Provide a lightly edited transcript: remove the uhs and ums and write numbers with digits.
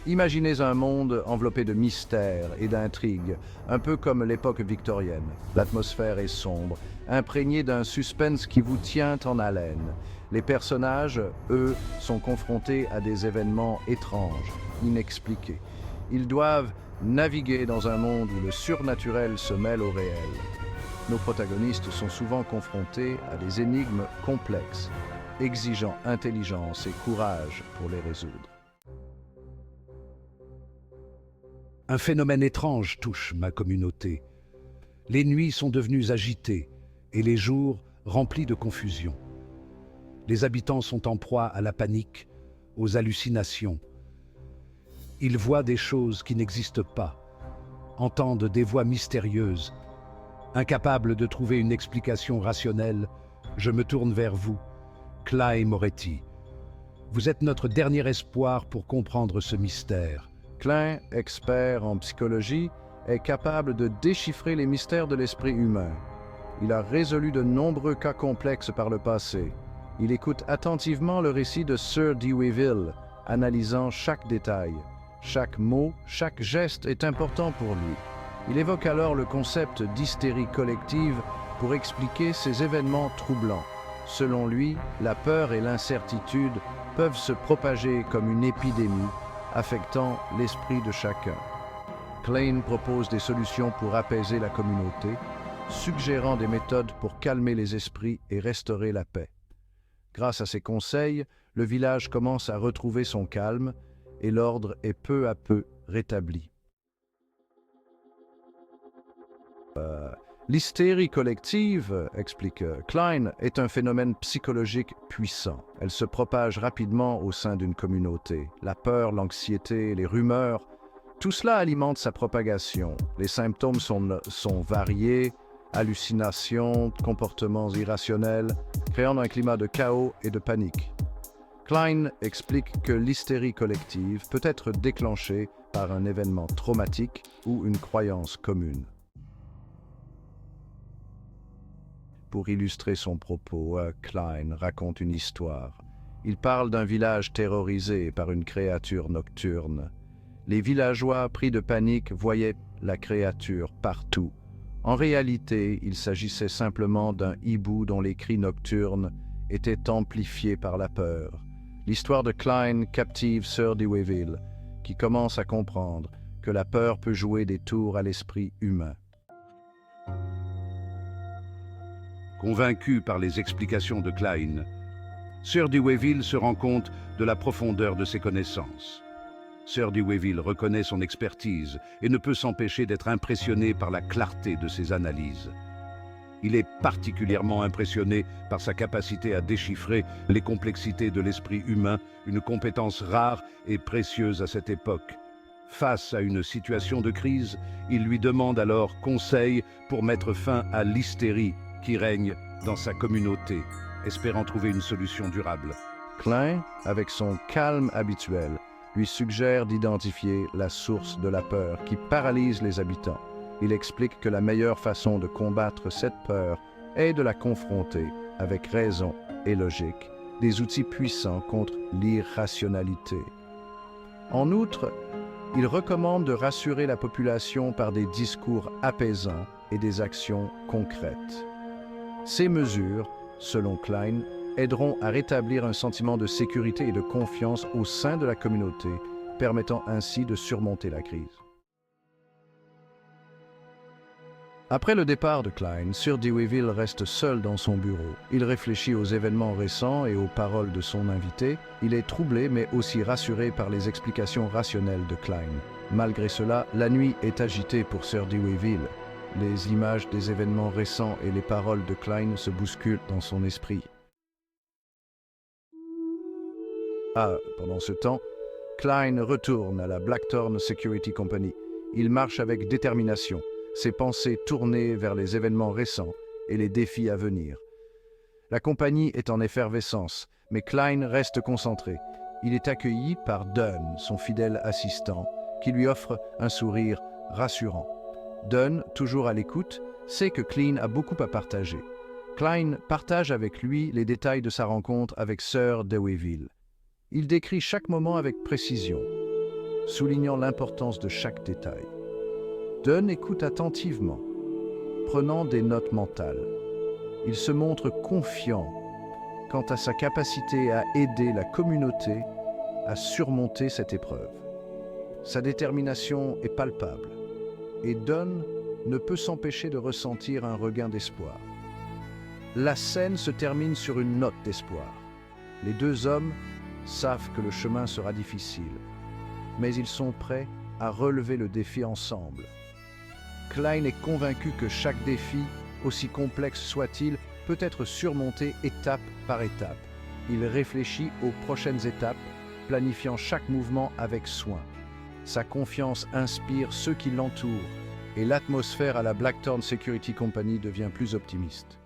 Imaginez un monde enveloppé de mystères et d'intrigues, un peu comme l'époque victorienne. L'atmosphère est sombre, imprégnée d'un suspense qui vous tient en haleine. Les personnages, eux, sont confrontés à des événements étranges, inexpliqués. Ils doivent naviguer dans un monde où le surnaturel se mêle au réel. Nos protagonistes sont souvent confrontés à des énigmes complexes, exigeant intelligence et courage pour les résoudre. Un phénomène étrange touche ma communauté. Les nuits sont devenues agitées et les jours remplis de confusion. Les habitants sont en proie à la panique, aux hallucinations. Ils voient des choses qui n'existent pas, entendent des voix mystérieuses. Incapable de trouver une explication rationnelle, je me tourne vers vous, Clay Moretti. Vous êtes notre dernier espoir pour comprendre ce mystère. Klein, expert en psychologie, est capable de déchiffrer les mystères de l'esprit humain. Il a résolu de nombreux cas complexes par le passé. Il écoute attentivement le récit de Sir Deweyville, analysant chaque détail. Chaque mot, chaque geste est important pour lui. Il évoque alors le concept d'hystérie collective pour expliquer ces événements troublants. Selon lui, la peur et l'incertitude peuvent se propager comme une épidémie, affectant l'esprit de chacun. Klein propose des solutions pour apaiser la communauté, suggérant des méthodes pour calmer les esprits et restaurer la paix. Grâce à ses conseils, le village commence à retrouver son calme et l'ordre est peu à peu rétabli. L'hystérie collective, explique Klein, est un phénomène psychologique puissant. Elle se propage rapidement au sein d'une communauté. La peur, l'anxiété, les rumeurs, tout cela alimente sa propagation. Les symptômes sont variés, hallucinations, comportements irrationnels, créant un climat de chaos et de panique. Klein explique que l'hystérie collective peut être déclenchée par un événement traumatique ou une croyance commune. Pour illustrer son propos, Klein raconte une histoire. Il parle d'un village terrorisé par une créature nocturne. Les villageois, pris de panique, voyaient la créature partout. En réalité, il s'agissait simplement d'un hibou dont les cris nocturnes étaient amplifiés par la peur. L'histoire de Klein captive Sir Deweyville, qui commence à comprendre que la peur peut jouer des tours à l'esprit humain. Convaincu par les explications de Klein, Sir Deweyville se rend compte de la profondeur de ses connaissances. Sir Deweyville reconnaît son expertise et ne peut s'empêcher d'être impressionné par la clarté de ses analyses. Il est particulièrement impressionné par sa capacité à déchiffrer les complexités de l'esprit humain, une compétence rare et précieuse à cette époque. Face à une situation de crise, il lui demande alors conseil pour mettre fin à l'hystérie qui règne dans sa communauté, espérant trouver une solution durable. Klein, avec son calme habituel, lui suggère d'identifier la source de la peur qui paralyse les habitants. Il explique que la meilleure façon de combattre cette peur est de la confronter avec raison et logique, des outils puissants contre l'irrationalité. En outre, il recommande de rassurer la population par des discours apaisants et des actions concrètes. Ces mesures, selon Klein, aideront à rétablir un sentiment de sécurité et de confiance au sein de la communauté, permettant ainsi de surmonter la crise. Après le départ de Klein, Sir Deweyville reste seul dans son bureau. Il réfléchit aux événements récents et aux paroles de son invité. Il est troublé mais aussi rassuré par les explications rationnelles de Klein. Malgré cela, la nuit est agitée pour Sir Deweyville. Les images des événements récents et les paroles de Klein se bousculent dans son esprit. Pendant ce temps, Klein retourne à la Blackthorn Security Company. Il marche avec détermination, ses pensées tournées vers les événements récents et les défis à venir. La compagnie est en effervescence, mais Klein reste concentré. Il est accueilli par Dunn, son fidèle assistant, qui lui offre un sourire rassurant. Dunn, toujours à l'écoute, sait que Klein a beaucoup à partager. Klein partage avec lui les détails de sa rencontre avec Sir Deweyville. Il décrit chaque moment avec précision. soulignant l'importance de chaque détail. Dunn écoute attentivement, prenant des notes mentales. Il se montre confiant quant à sa capacité à aider la communauté à surmonter cette épreuve. Sa détermination est palpable, et Dunn ne peut s'empêcher de ressentir un regain d'espoir. La scène se termine sur une note d'espoir. Les deux hommes savent que le chemin sera difficile, mais ils sont prêts à relever le défi ensemble. Cline est convaincu que chaque défi, aussi complexe soit-il, peut être surmonté étape par étape. Il réfléchit aux prochaines étapes, planifiant chaque mouvement avec soin. Sa confiance inspire ceux qui l'entourent et l'atmosphère à la Blackthorn Security Company devient plus optimiste.